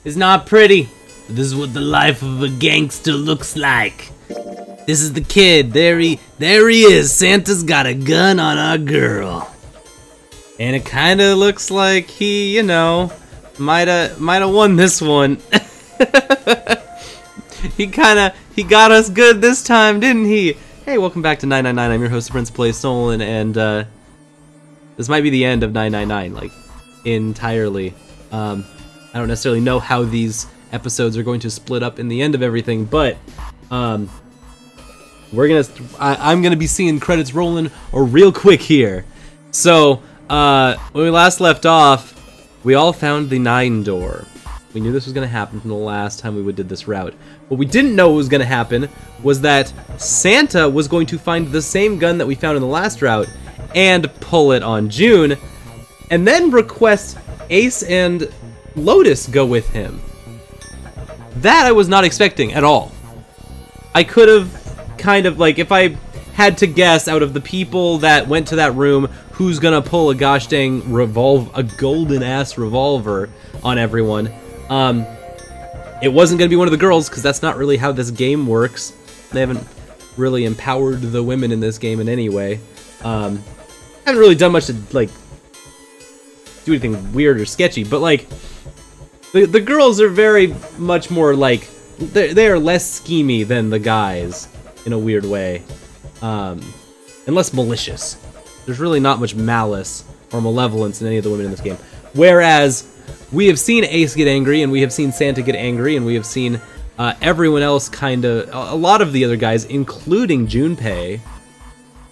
is not pretty. This is what the life of a gangster looks like. This is the kid. There he is. Santa's got a gun on our girl. And it kind of looks like he, you know, might have won this one. He got us good this time, didn't he? Hey, welcome back to 999. I'm your host, the Prince of Play Stolen, and this might be the end of 999, like entirely. I don't necessarily know how these episodes are going to split up in the end of everything, but I'm gonna be seeing credits rolling real quick here. So when we last left off, we all found the 9 door. We knew this was gonna happen from the last time we did this route. What we didn't know was gonna happen was that Santa was going to find the same gun that we found in the last route and pull it on June, and then request Ace and Lotus go with him. That I was not expecting at all. I could have kind of, like, if I had to guess out of the people that went to that room who's gonna pull a gosh dang a golden ass revolver on everyone, it wasn't gonna be one of the girls, because that's not really how this game works. They haven't really empowered the women in this game in any way. Haven't really done much to, like, do anything weird or sketchy, but, like, the girls are very much more, like, they are less schemy than the guys, in a weird way. And less malicious. There's really not much malice or malevolence in any of the women in this game. Whereas, we have seen Ace get angry, and we have seen Santa get angry, and we have seen everyone else a lot of the other guys, including Junpei,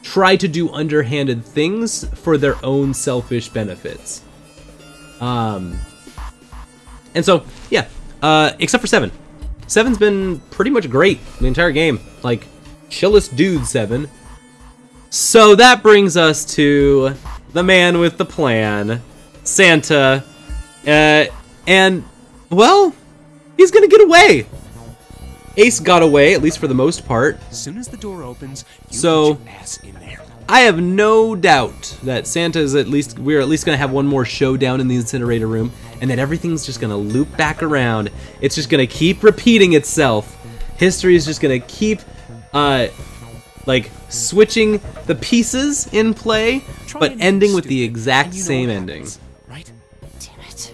try to do underhanded things for their own selfish benefits. And so, yeah, except for 7. 7's been pretty much great the entire game. Like, chillest dude, 7. So that brings us to the man with the plan, Santa. And, well, he's gonna get away. Ace got away, at least for the most part. As soon as the door opens, you so, get your ass in there. I have no doubt that Santa's we're at least gonna have one more showdown in the incinerator room, and that everything's just gonna loop back around. It's just gonna keep repeating itself. History is just gonna keep, like, switching the pieces in play, but ending with the exact same ending. Right? Damn it.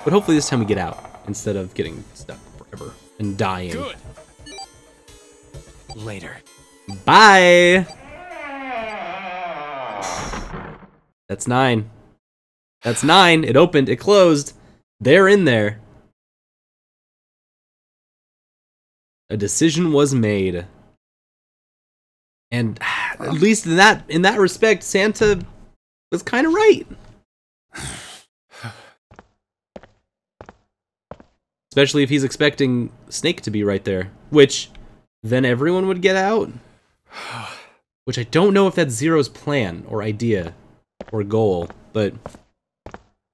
But hopefully this time we get out, instead of getting stuck forever and dying. Good. Later. Bye! That's 9. That's 9. It opened. It closed. They're in there. A decision was made. And at least in that respect, Santa was kind of right. Especially if he's expecting Snake to be right there, which then everyone would get out. Which I don't know if that's Zero's plan or idea or goal, but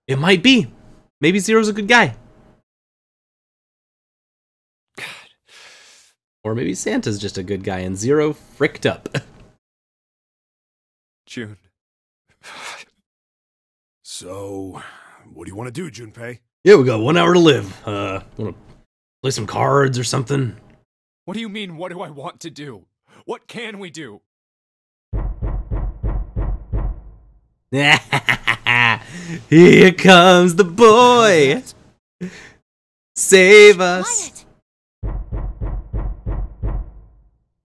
it might be. Maybe Zero's a good guy. God. Or maybe Santa's just a good guy and Zero fricked up. June. So, what do you want to do, Junpei? Yeah, we got 1 hour to live. Want to play some cards or something? What do you mean, what do I want to do? What can we do? Here comes the boy! Save us!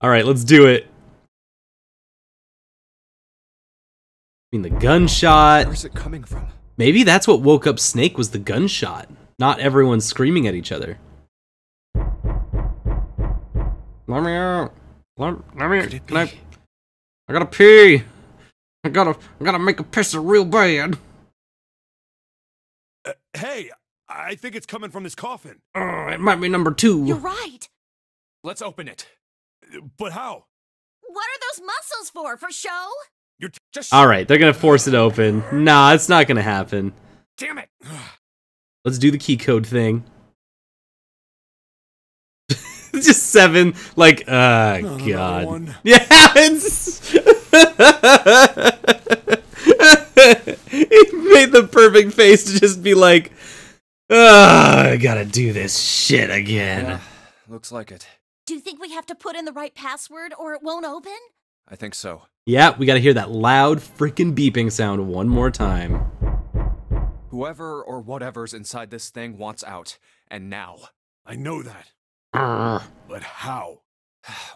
Alright, let's do it. I mean, the gunshot. Where's it coming from? Maybe that's what woke up Snake, was the gunshot. Not everyone screaming at each other. Let me out. Let me. Can I gotta pee. I gotta make a piss real bad. Hey, I think it's coming from this coffin. It might be number 2. You're right. Let's open it. But how? What are those muscles for? For show? You're Just Alright, they're gonna force it open. Nah, it's not gonna happen. damn it. Let's do the key code thing. Just 7, like, God. One. Yeah, it's... He made the perfect face to just be like, I gotta do this shit again. Yeah, looks like it. Do you think we have to put in the right password or it won't open? I think so. Yeah, we gotta hear that loud freaking beeping sound one more time. Whoever or whatever's inside this thing wants out. And now. I know that. But how?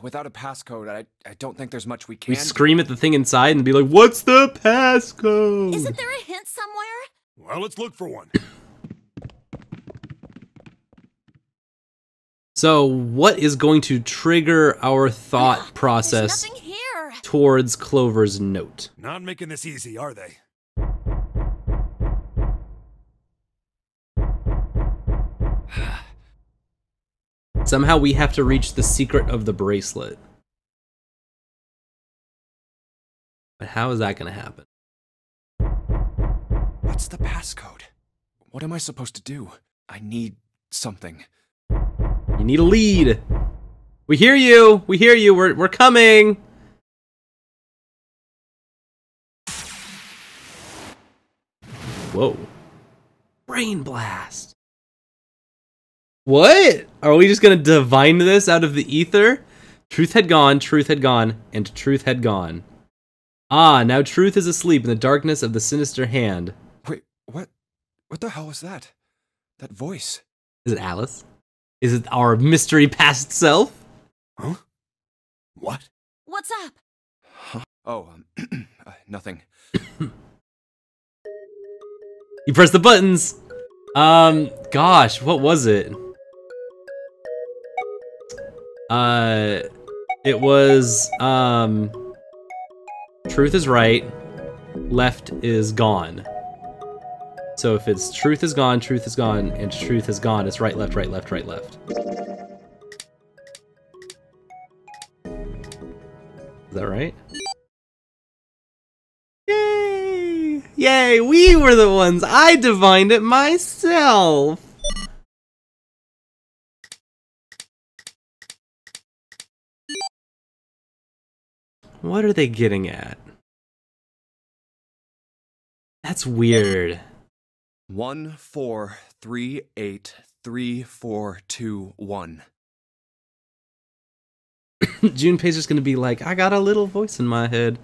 Without a passcode, I don't think there's much we can We scream at the thing inside and be like, what's the passcode? Isn't there a hint somewhere? Well, let's look for one. So, what is going to trigger our thought process There's nothing here. towards Clover's note? Not making this easy, are they? Somehow we have to reach the secret of the bracelet. But how is that going to happen? What's the passcode? What am I supposed to do? I need something. You need a lead. We hear you. We hear you. We're coming. Whoa. Brain blast. What? Are we just gonna divine this out of the ether? Truth had gone, and truth had gone. Ah, now truth is asleep in the darkness of the sinister hand. Wait, what? What the hell was that? That voice? Is it Alice? Is it our mystery past self? Huh? What? What's up? Oh, nothing. You press the buttons. Gosh, what was it? It was, truth is right, left is gone. So if it's truth is gone, and truth is gone, it's right, left, right, left, right, left. Is that right? Yay! Yay, we were the ones! I divined it myself! What are they getting at? That's weird. 1438341. Junpei's just gonna be like, I got a little voice in my head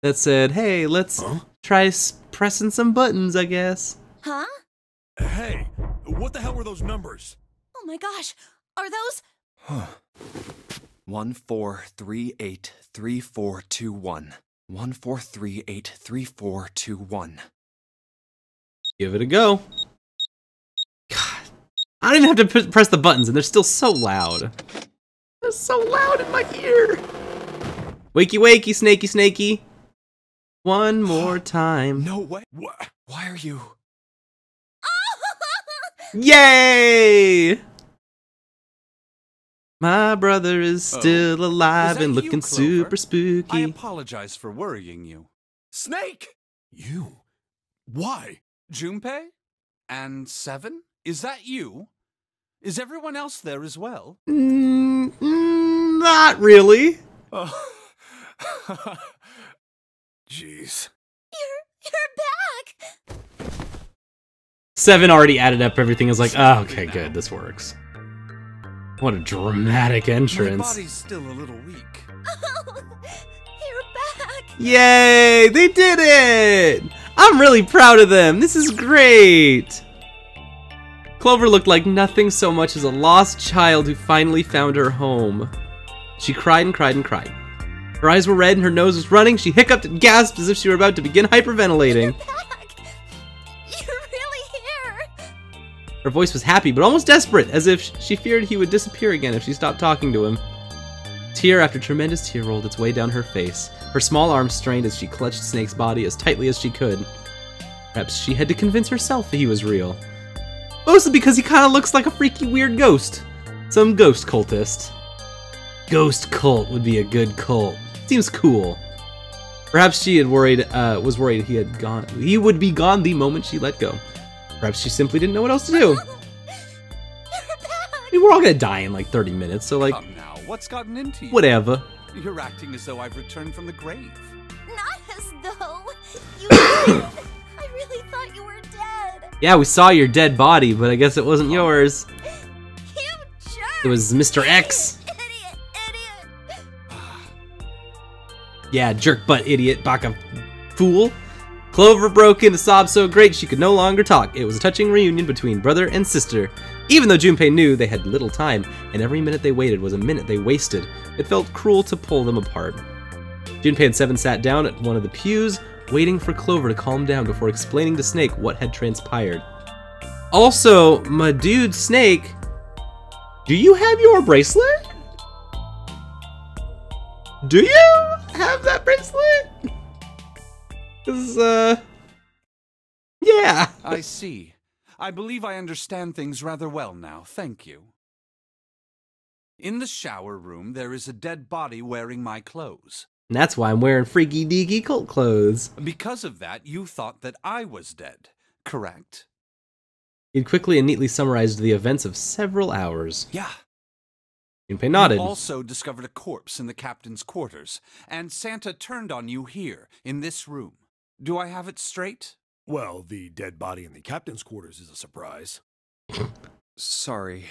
that said, hey, let's try pressing some buttons, I guess. Huh? Hey, what the hell were those numbers? Oh my gosh. Are those? 1438341. 1438341. Give it a go. God, I don't even have to press the buttons, and they're still so loud. They're so loud in my ear. Wakey, wakey, snakey, snakey. One more time. No way. What? Why are you? Yay! My brother is still alive and looking super spooky. I apologize for worrying you. Snake! You? Why? Junpei? And Seven? Is that you? Is everyone else there as well? Not really. Oh. Jeez. You're back. Seven already added up everything. Is like, oh, okay, good, this works. What a dramatic My entrance. body's still a little weak. Oh, you're back. Yay, they did it! I'm really proud of them. This is great. Clover looked like nothing so much as a lost child who finally found her home. She cried and cried and cried. Her eyes were red and her nose was running. She hiccuped and gasped as if she were about to begin hyperventilating. Back. You're really here. Her voice was happy, but almost desperate, as if she feared he would disappear again if she stopped talking to him. Tear after tremendous tear rolled its way down her face. Her small arms strained as she clutched Snake's body as tightly as she could. Perhaps she had to convince herself that he was real. Mostly because he kind of looks like a freaky weird ghost. Some ghost cultist. Ghost cult would be a good cult. Seems cool. Perhaps she had was worried he would be gone the moment she let go. Perhaps she simply didn't know what else to do. You're back. I mean, we're all gonna die in like 30 minutes, so like, Come now, what's gotten into you? whatever. You're acting as though I've returned from the grave. Not as though you. thought you were dead. Yeah, we saw your dead body, but I guess it wasn't yours. You jerk. It was Mr. X. Idiot, idiot. Yeah, jerk butt idiot, baka fool. Clover broke into sobs so great she could no longer talk. It was a touching reunion between brother and sister. Even though Junpei knew they had little time, and every minute they waited was a minute they wasted, it felt cruel to pull them apart. Junpei and Seven sat down at one of the pews, waiting for Clover to calm down before explaining to Snake what had transpired. Also, my dude Snake, do you have your bracelet? Do you have that bracelet? 'Cause, yeah. I see. I believe I understand things rather well now, thank you. In the shower room, there is a dead body wearing my clothes. And that's why I'm wearing freaky deaky cult clothes. Because of that, you thought that I was dead, correct? He'd quickly and neatly summarized the events of several hours. Yeah. Junpei nodded. You also discovered a corpse in the captain's quarters, and Santa turned on you here, in this room. Do I have it straight? Well, the dead body in the captain's quarters is a surprise. Sorry,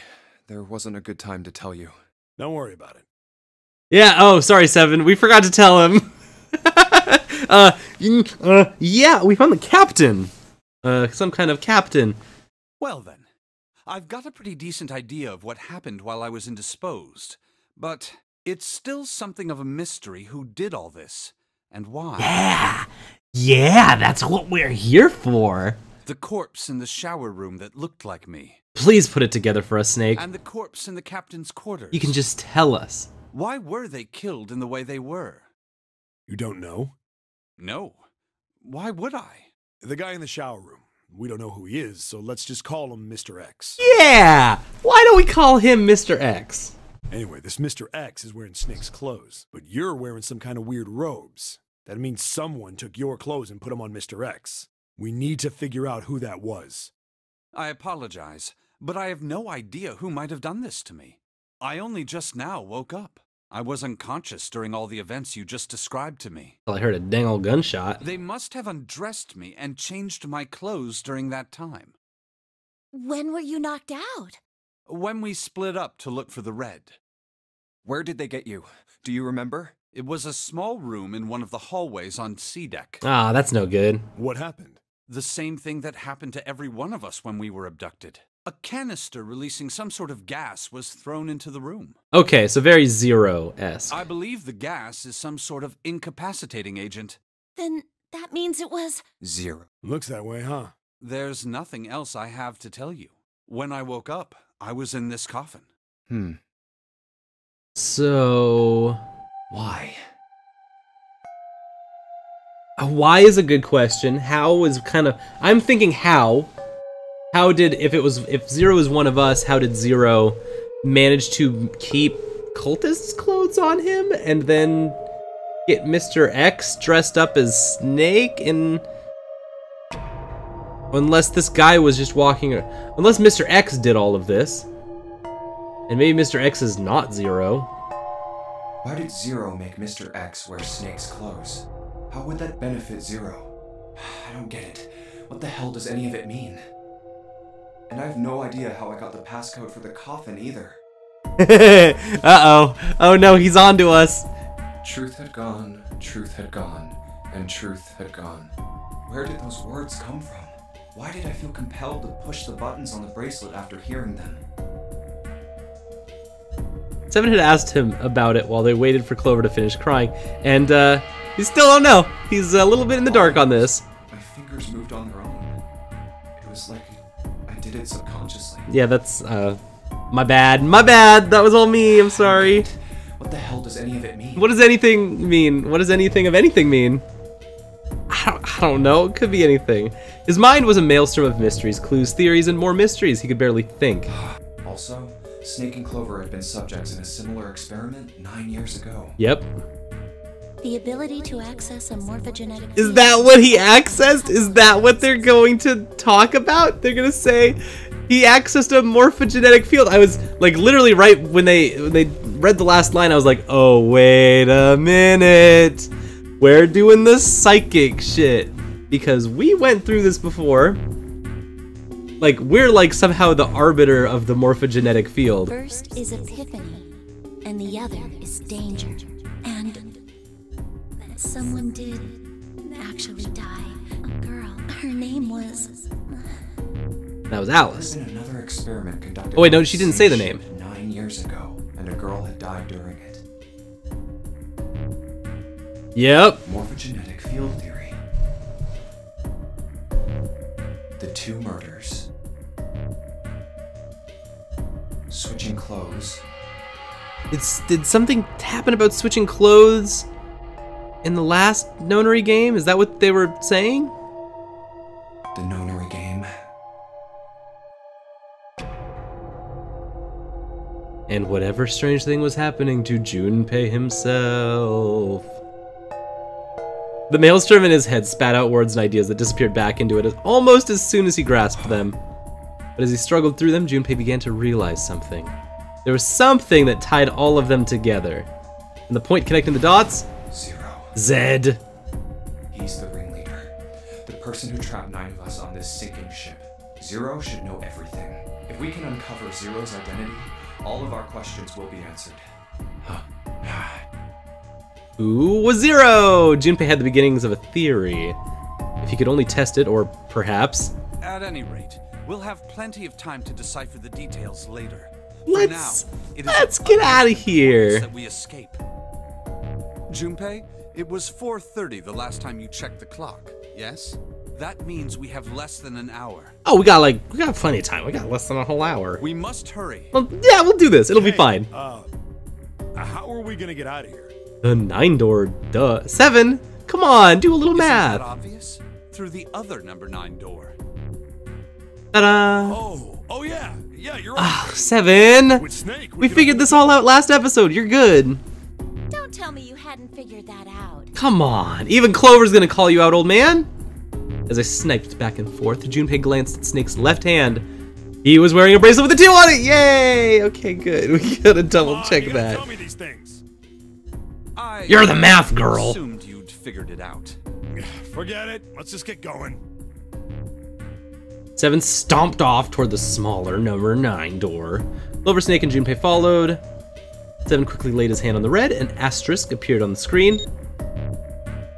there wasn't a good time to tell you. Don't worry about it. Yeah, oh, sorry, Seven. We forgot to tell him. Yeah, we found the captain. Some kind of captain. Well then, I've got a pretty decent idea of what happened while I was indisposed, but it's still something of a mystery who did all this, and why. Yeah, that's what we're here for. The corpse in the shower room that looked like me. Please put it together for us, Snake. And the corpse in the captain's quarters. You can just tell us. Why were they killed in the way they were? You don't know? No. Why would I? The guy in the shower room. We don't know who he is, so let's just call him Mr. X. Yeah! Why don't we call him Mr. X? Anyway, this Mr. X is wearing Snake's clothes, but you're wearing some kind of weird robes. That means someone took your clothes and put them on Mr. X. We need to figure out who that was. I apologize, but I have no idea who might have done this to me. I only just now woke up. I was unconscious during all the events you just described to me. Well, I heard a dang old gunshot. They must have undressed me and changed my clothes during that time. When were you knocked out? When we split up to look for the red. Where did they get you? Do you remember? It was a small room in one of the hallways on C deck. Ah, that's no good. What happened? The same thing that happened to every one of us when we were abducted. A canister releasing some sort of gas was thrown into the room. Okay, so very Zero-esque. I believe the gas is some sort of incapacitating agent. Then that means it was... 0. Looks that way, huh? There's nothing else I have to tell you. When I woke up, I was in this coffin. So... Why? Why is a good question. How is kind of... I'm thinking how. How did... If Zero is one of us, how did Zero manage to keep cultists' clothes on him and then get Mr. X dressed up as Snake and... Unless this guy was just walking... Unless Mr. X did all of this. And maybe Mr. X is not Zero. Why did Zero make Mr. X wear Snake's clothes? How would that benefit Zero? I don't get it. What the hell does any of it mean? And I have no idea how I got the passcode for the coffin either. Uh-oh. Oh no, he's on to us. Truth had gone, and truth had gone. Where did those words come from? Why did I feel compelled to push the buttons on the bracelet after hearing them? Seven had asked him about it while they waited for Clover to finish crying, and he still don't know. He's a little bit in the dark on this. My fingers moved on their own. It was like I did it subconsciously. Yeah, that's, my bad. My bad! That was all me, I'm sorry. What the hell does any of it mean? What does anything mean? What does anything of anything mean? I don't know, it could be anything. His mind was a maelstrom of mysteries, clues, theories, and more mysteries he could barely think. Also, Snake and Clover had been subjects in a similar experiment 9 years ago. Yep. The ability to access a morphogenetic... Is that what he accessed? Is that what they're going to talk about? They're gonna say he accessed a morphogenetic field. I was like literally right when they read the last line, I was like, oh wait a minute. We're doing the psychic shit. because we went through this before. Like, we're like somehow the arbiter of the morphogenetic field. First is epiphany, and the other is danger. And someone did actually die. A girl. Her name was... That was Alice. There's been another experiment conducted. Oh wait, no, she didn't say the name. 9 years ago, and a girl had died during it. Yep. Morphogenetic field theory. The 2 murders. Switching clothes. Did something happen about switching clothes in the last Nonary game? Is that what they were saying? The Nonary game. And whatever strange thing was happening to Junpei himself. The maelstrom in his head spat out words and ideas that disappeared back into it almost as soon as he grasped them. But as he struggled through them, Junpei began to realize something. There was something that tied all of them together. And the point connecting the dots? Zero. Zed. He's the ringleader. The person who trapped 9 of us on this sinking ship. Zero should know everything. If we can uncover Zero's identity, all of our questions will be answered. Who was Zero? Junpei had the beginnings of a theory. If he could only test it, or perhaps... At any rate, we'll have plenty of time to decipher the details later. For Let's now, it is get of out of utmost here. importance that we escape. Junpei, it was 4:30 the last time you checked the clock, yes? That means we have less than an hour. Oh, we got plenty of time. We got less than a whole hour. We must hurry. Well, yeah, we'll do this. It'll be fine. How are we gonna get out of here? The 9 door, duh. 7? Come on, do a little Isn't math. that obvious? Through the other number 9 door. Ta-da. Oh yeah, you're right. 7. With Snake, We could figured this all out last episode. You're good. Don't tell me you hadn't figured that out. Come on. Even Clover's gonna call you out, old man. As I sniped back and forth, Junpei glanced at Snake's left hand. He was wearing a bracelet with a 2 on it. Yay! Okay, good. We gotta double check you gotta that. Tell me these things. You're the math girl. Assumed you'd figured it out. Forget it. Let's just get going. 7 stomped off toward the smaller number 9 door. Clover, Snake, and Junpei followed. 7 quickly laid his hand on the red, and asterisk appeared on the screen.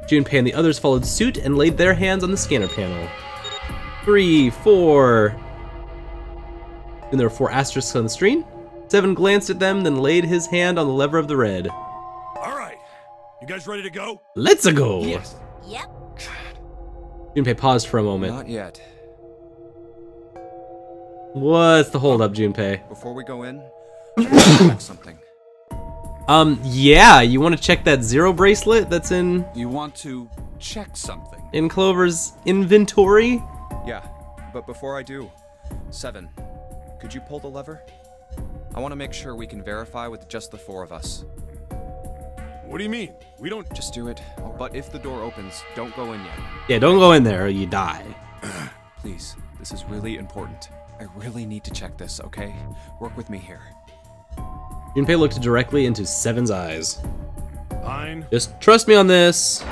Junpei and the others followed suit and laid their hands on the scanner panel. 3, 4. And there were 4 asterisks on the screen. 7 glanced at them, then laid his hand on the lever of the red. All right, you guys ready to go? Let's go! Yes. Yep. Junpei paused for a moment. Not yet. What's the holdup, Junpei? Before we go in, check something. Yeah, you want to check that 0 bracelet that's in You want to check something? Clover's inventory? Yeah, but before I do, 7, could you pull the lever? I want to make sure we can verify with just the 4 of us. What do you mean? We don't Just do it. But if the door opens, don't go in yet. Yeah, don't go in there or you die. Please, this is really important. I really need to check this, okay? Work with me here. Junpei looked directly into 7's eyes. Fine. Just trust me on this.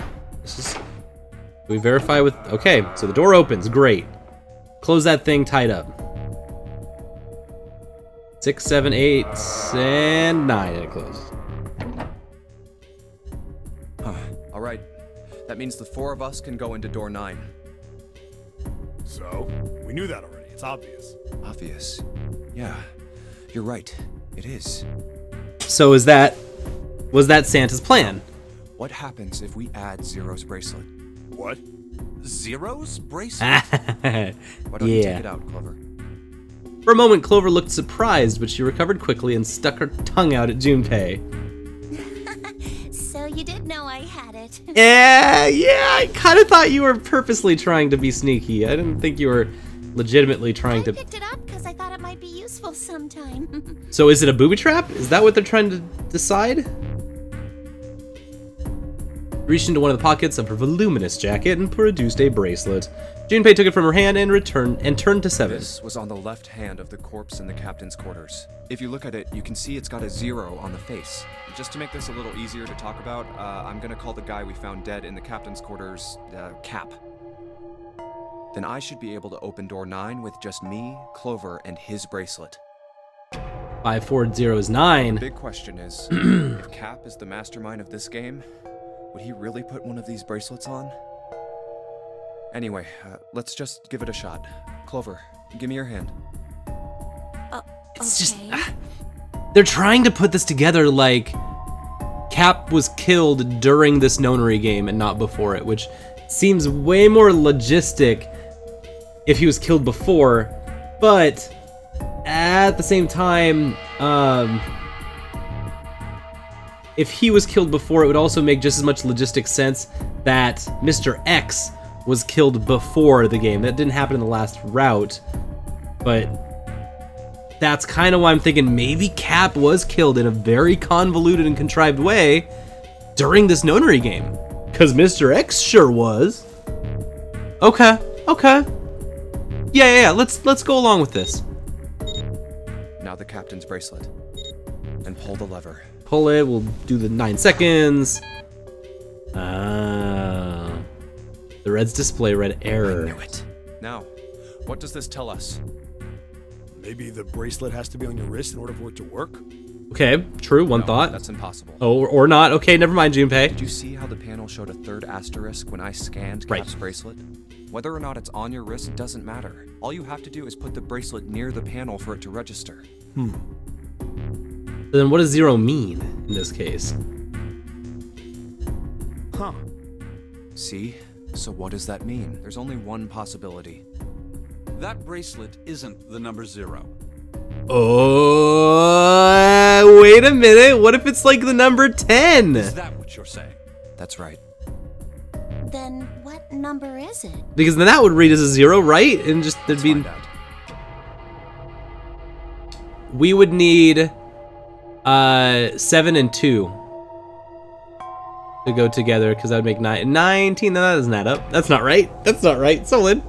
We verify with... Okay, so the door opens. Great. Close that thing tight up. 6, 7, 8, and 9. And it closed. All right. That means the 4 of us can go into door 9. So, we knew that already. It's obvious. Obvious. Yeah, you're right. It is. So was that Santa's plan? What happens if we add Zero's bracelet? What? Zero's bracelet? Why don't you Yeah. take it out, Clover? For a moment, Clover looked surprised, but she recovered quickly and stuck her tongue out at Junpei. So you did know I had it. Yeah, I kind of thought you were purposely trying to be sneaky. I didn't think you were legitimately trying I to... picked it up because I thought it might be useful sometime. So is it a booby trap? Is that what they're trying to decide? Reached into one of the pockets of her voluminous jacket and produced a bracelet. Junpei took it from her hand and turned to 7. This was on the left hand of the corpse in the captain's quarters. If you look at it, you can see it's got a 0 on the face. Just to make this a little easier to talk about, I'm gonna call the guy we found dead in the captain's quarters, Cap. then I should be able to open door 9 with just me, Clover, and his bracelet. 540 is 9. The big question is, if Cap is the mastermind of this game, would he really put one of these bracelets on? Anyway, let's just give it a shot. Clover, give me your hand. It's just... Okay. They're trying to put this together like Cap was killed during this Nonary game and not before it, which seems way more logistic if he was killed before, but at the same time, if he was killed before, it would also make just as much logistic sense that Mr. X was killed before the game. That didn't happen in the last route, but that's kind of why I'm thinking maybe Cap was killed in a very convoluted and contrived way during this Nonary game. Because Mr. X sure was. Okay, okay. Yeah, let's go along with this. Now the captain's bracelet. And pull the lever. Pull it, we'll do the 9 seconds. The red's display read error. I knew it. Now, what does this tell us? Maybe the bracelet has to be on your wrist in order for it to work? Okay, true, one No, thought. That's impossible. Oh, or not. Okay, never mind, Junpei. Did you see how the panel showed a third asterisk when I scanned Right. Cap's bracelet? Whether or not it's on your wrist doesn't matter. All you have to do is put the bracelet near the panel for it to register. Then what does 0 mean in this case? Huh. See? So what does that mean? There's only one possibility. That bracelet isn't the number 0. Oh, wait a minute. What if it's like the number 10? Is that what you're saying? That's right. Then what number is it? Because then that would read as a 0, right? And just there'd be... Find out. We would need 7 and 2 to go together, because that would make 19. No, that doesn't add up. That's not right. That's not right. Solid.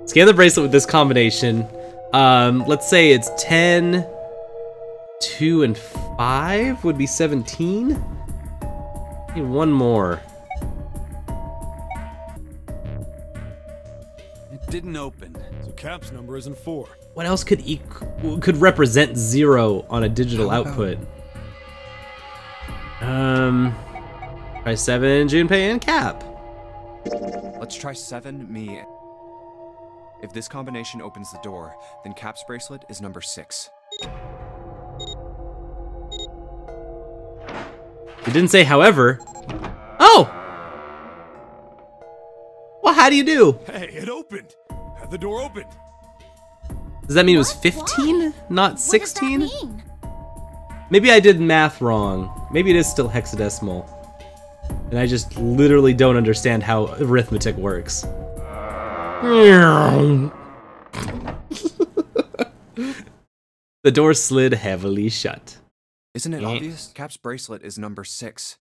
Scan the bracelet with this combination. Let's say it's 10, 2, and 5 would be 17. Need one more. It didn't open. So Cap's number isn't 4. What else could could represent 0 on a digital How about- output? Try 7, Junpei, and Cap. Let's try 7, me. If this combination opens the door, then Cap's bracelet is number 6. It didn't say however. Oh! Well, how do you do? Hey, it opened! The door opened! Does that mean it was What? 15, not 16? What does that mean? Maybe I did math wrong. Maybe it is still hexadecimal. And I just literally don't understand how arithmetic works. The door slid heavily shut. Isn't it Yeah. obvious? Cap's bracelet is number 6.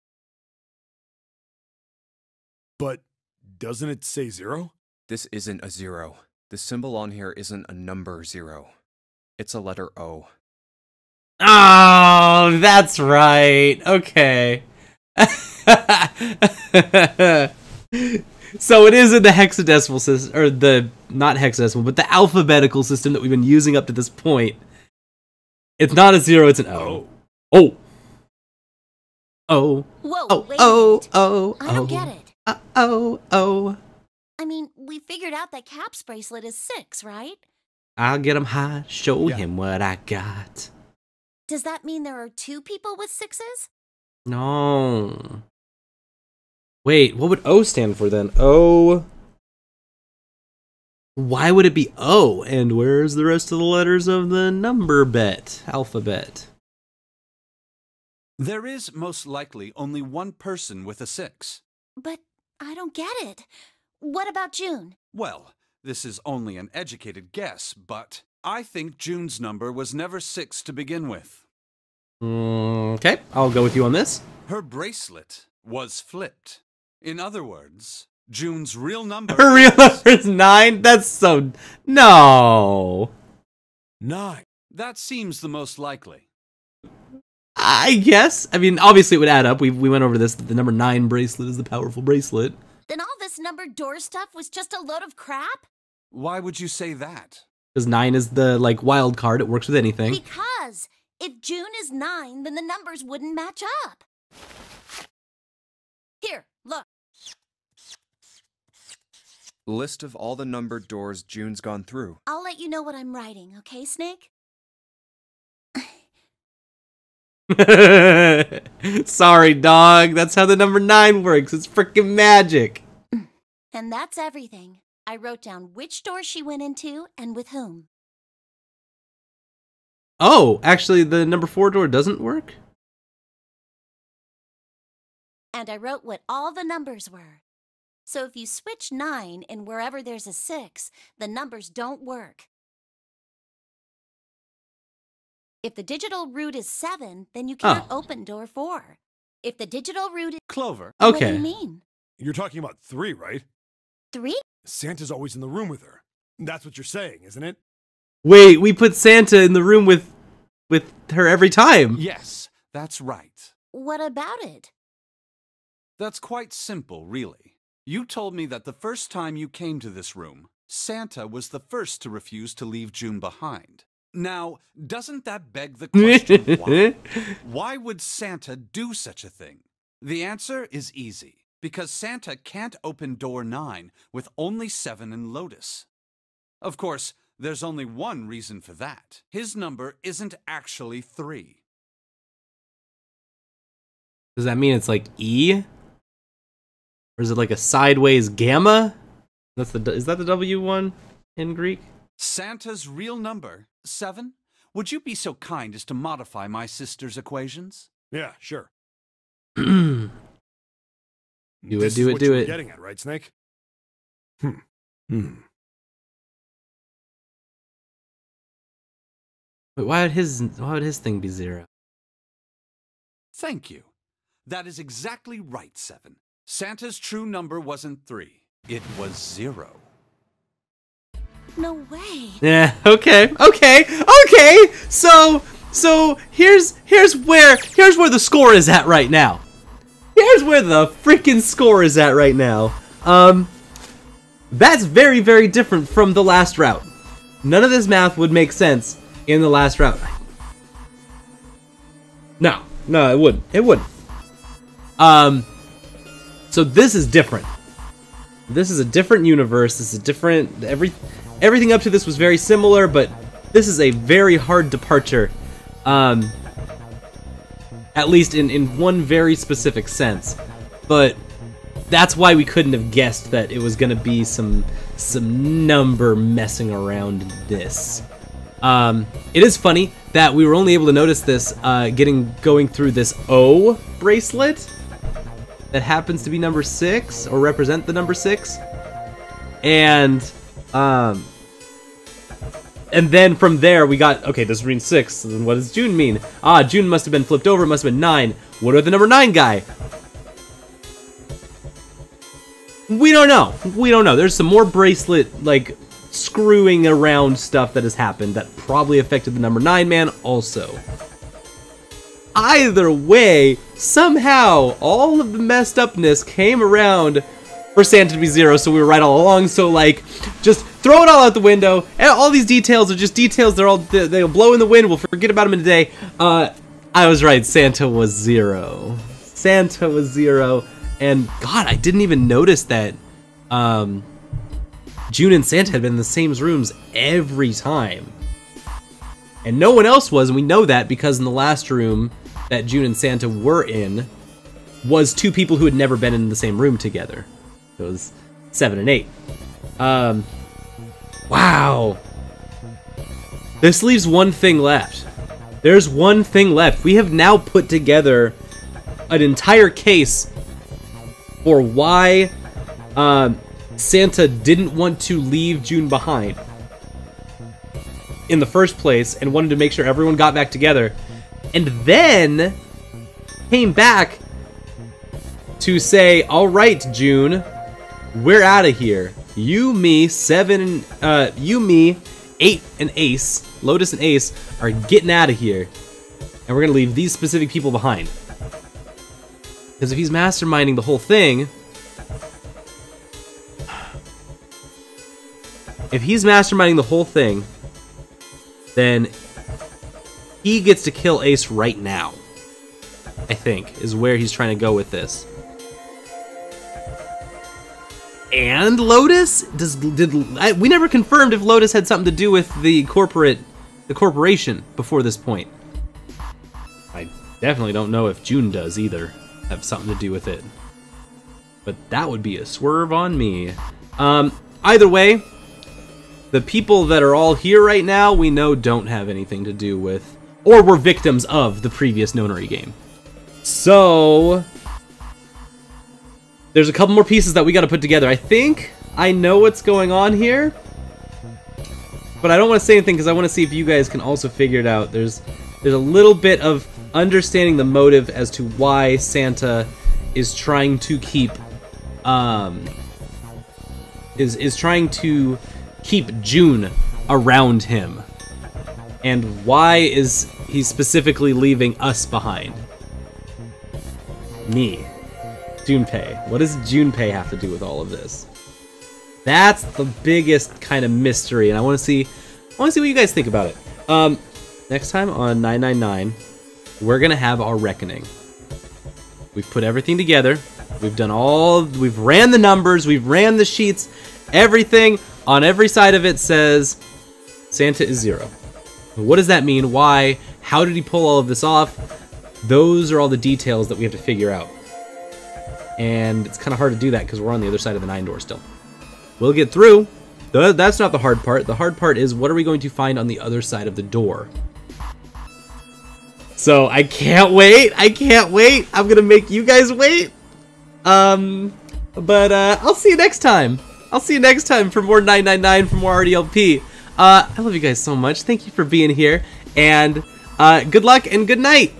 But doesn't it say 0? This isn't a 0. The symbol on here isn't a number 0. It's a letter O. Oh, that's right. Okay. So it is in the hexadecimal system, or the, not hexadecimal, but the alphabetical system that we've been using up to this point. It's not a 0, it's an O. Oh. Oh. Whoa, Oh, wait oh, a minute. oh, I don't oh. get it. Oh, oh. I mean, we figured out that Cap's bracelet is 6, right? I'll get him high, show Yeah. him what I got. Does that mean there are 2 people with 6s? No. Wait, what would O stand for then? O. Why would it be O? And where's the rest of the letters of the alphabet? There is most likely only one person with a 6. But I don't get it. What about June? Well, this is only an educated guess, but I think June's number was never 6 to begin with. Okay, I'll go with you on this. Her bracelet was flipped. In other words, June's real number Her real number is 9? That's so... No. 9. That seems the most likely. I guess. I mean, obviously it would add up. We went over this. The number 9 bracelet is the powerful bracelet. Then all this numbered door stuff was just a load of crap? Why would you say that? Because 9 is the, like, wild card. It works with anything. Because if June is 9, then the numbers wouldn't match up. Here, look. List of all the numbered doors June's gone through. I'll let you know what I'm writing, okay, Snake? Sorry, dog. That's how the number 9 works. It's freaking magic. And that's everything. I wrote down which door she went into and with whom. Oh, actually, the number 4 door doesn't work? And I wrote what all the numbers were. So if you switch 9 in wherever there's a 6, the numbers don't work. If the digital root is 7, then you can't open door 4. If the digital root is... Clover. Okay. What do you mean? You're talking about 3, right? 3? Santa's always in the room with her. That's what you're saying, isn't it? Wait, we put Santa in the room with her every time. Yes, that's right. What about it? That's quite simple, really. You told me that the first time you came to this room, Santa was the first to refuse to leave June behind. Now, doesn't that beg the question why? Why would Santa do such a thing? The answer is easy. Because Santa can't open door 9 with only 7 in Lotus. Of course, there's only one reason for that. His number isn't actually 3. Does that mean it's like E? Or is it like a sideways gamma? Is that the W one in Greek? Santa's real number, 7? Would you be so kind as to modify my sister's equations? Yeah, sure. Do it, This do is it, what do you were it. getting at, right, Snake? Wait, why would his thing be 0? Thank you. That is exactly right, 7. Santa's true number wasn't 3. It was 0. No way. Yeah, okay. So here's where the score is at right now. Here's where the freaking score is at right now. That's very, very different from the last route. None of this math would make sense in the last route. No, it wouldn't. It wouldn't. So this is different. This is a different universe. This is different. Everything up to this was very similar, but this is a very hard departure. At least in one very specific sense. But that's why we couldn't have guessed that it was going to be some number messing around in this. It is funny that we were only able to notice this going through this O bracelet that happens to be number 6 or represent the number 6, and then from there we got, okay, this reads 6. Then what does June mean? June must have been flipped over. It must have been 9. What are the number 9 guy? We don't know. There's some more bracelet, like, screwing around stuff that has happened that probably affected the number 9 man also. Either way, somehow, all of the messed upness came around for Santa to be 0, so we were right all along, so, like, just throw it all out the window, and all these details are just details, they'll blow in the wind, we'll forget about them in a day. I was right, Santa was 0. Santa was 0. And God, I didn't even notice that June and Santa had been in the same rooms every time. And no one else was, and we know that because in the last room that June and Santa were in was 2 people who had never been in the same room together. It was 7 and 8. Wow. This leaves one thing left. There's one thing left. We have now put together an entire case for why Santa didn't want to leave June behind in the first place and wanted to make sure everyone got back together, and then came back to say, all right, June, we're out of here. You, me, 7, you, me, 8, and Ace, Lotus and Ace, are getting out of here, and we're gonna leave these specific people behind. Because if he's masterminding the whole thing, if he's masterminding the whole thing, then he gets to kill Ace right now. I think is where he's trying to go with this. And Lotus? We never confirmed if Lotus had something to do with the corporation before this point. I definitely don't know if June does either. Have something to do with it. But that would be a swerve on me. Either way, the people that are all here right now, we know don't have anything to do with, or were victims of, the previous Nonary game. So there's a couple more pieces that we got to put together. I think I know what's going on here, but I don't want to say anything because I want to see if you guys can also figure it out. There's a little bit of understanding the motive as to why Santa is trying to keep is trying to keep June around him, and why is he specifically leaving us behind? Me. Junpei. What does Junpei have to do with all of this? That's the biggest kind of mystery, and I want to see what you guys think about it. Next time on 999, we're gonna have our reckoning. We've put everything together. We've ran the numbers, we've ran the sheets, everything on every side of it says Santa is 0. What does that mean? Why? How did he pull all of this off? Those are all the details that we have to figure out. And it's kind of hard to do that because we're on the other side of the 9 door still. We'll get through. That's not the hard part. The hard part is what are we going to find on the other side of the door? So I can't wait. I can't wait. I'm going to make you guys wait. But I'll see you next time. I'll see you next time for more 999, for more RDLP. I love you guys so much. Thank you for being here. And good luck and good night.